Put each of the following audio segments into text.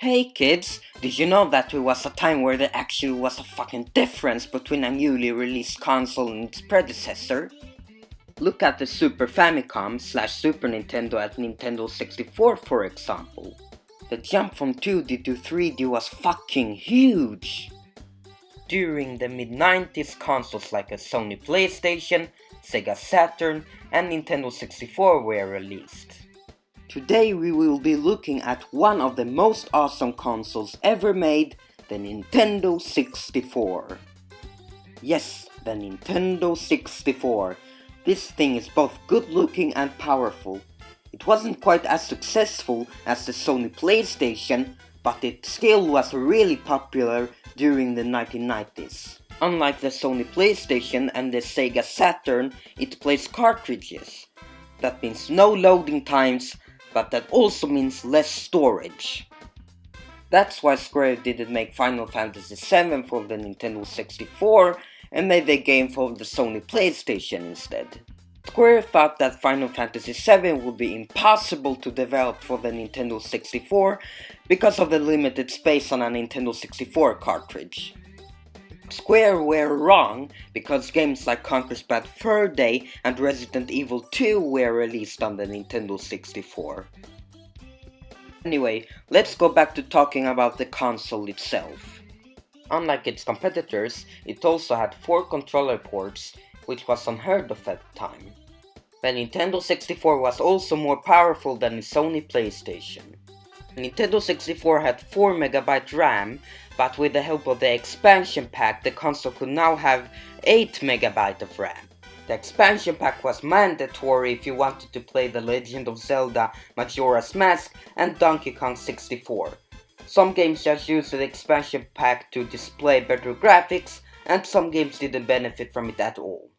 Hey kids, did you know that there was a time where there actually was a fucking difference between a newly released console and its predecessor? Look at the Super Famicom / Super Nintendo at Nintendo 64 for example. The jump from 2D to 3D was fucking huge! During the mid-90s, consoles like a Sony PlayStation, Sega Saturn, and Nintendo 64 were released. Today we will be looking at one of the most awesome consoles ever made, the Nintendo 64. Yes, the Nintendo 64. This thing is both good looking and powerful. It wasn't quite as successful as the Sony PlayStation, but it still was really popular during the 1990s. Unlike the Sony PlayStation and the Sega Saturn, it plays cartridges. That means no loading times, but that also means less storage. That's why Square didn't make Final Fantasy VII for the Nintendo 64 and made the game for the Sony PlayStation instead. Square thought that Final Fantasy VII would be impossible to develop for the Nintendo 64 because of the limited space on a Nintendo 64 cartridge. Square were wrong, because games like Conker's Bad Fur Day and Resident Evil 2 were released on the Nintendo 64. Anyway, let's go back to talking about the console itself. Unlike its competitors, it also had 4 controller ports, which was unheard of at the time. The Nintendo 64 was also more powerful than the Sony PlayStation. The Nintendo 64 had 4MB RAM, but with the help of the expansion pack, the console could now have 8MB of RAM. The expansion pack was mandatory if you wanted to play The Legend of Zelda Majora's Mask and Donkey Kong 64. Some games just used the expansion pack to display better graphics, and some games didn't benefit from it at all.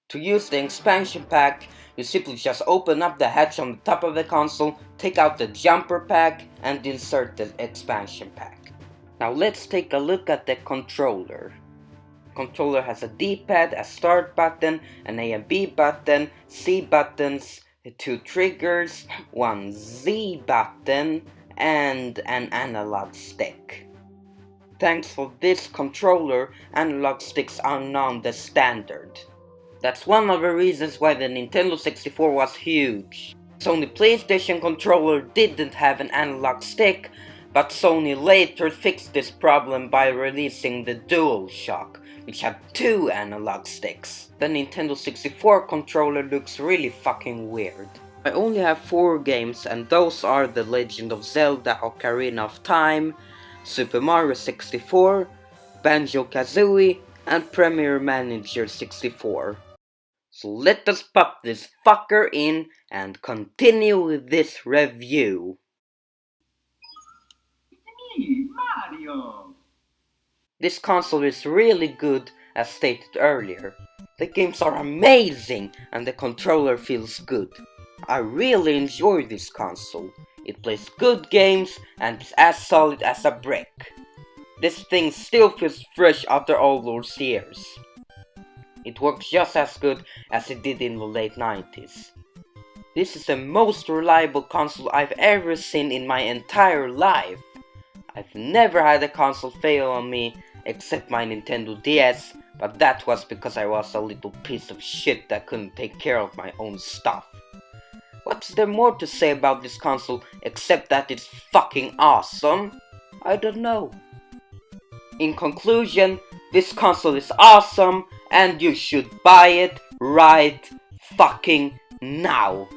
To use the expansion pack, you simply just open up the hatch on the top of the console, take out the jumper pack, and insert the expansion pack. Now let's take a look at the controller. The controller has a D-pad, a start button, an A and B button, C buttons, 2 triggers, 1 Z button, and an analog stick. Thanks for this controller, analog sticks are now the standard. That's one of the reasons why the Nintendo 64 was huge. Sony PlayStation controller didn't have an analog stick, but Sony later fixed this problem by releasing the DualShock, which had 2 analog sticks. The Nintendo 64 controller looks really fucking weird. I only have 4 games, and those are The Legend of Zelda Ocarina of Time, Super Mario 64, Banjo-Kazooie, and Premier Manager 64. So let us pop this fucker in and continue with this review. It's me, Mario! This console is really good, as stated earlier. The games are amazing and the controller feels good. I really enjoy this console. It plays good games and is as solid as a brick. This thing still feels fresh after all those years. It works just as good as it did in the late 90s. This is the most reliable console I've ever seen in my entire life. I've never had a console fail on me except my Nintendo DS, but that was because I was a little piece of shit that couldn't take care of my own stuff. What's there more to say about this console except that it's fucking awesome? I don't know. In conclusion, this console is awesome and you should buy it right fucking now.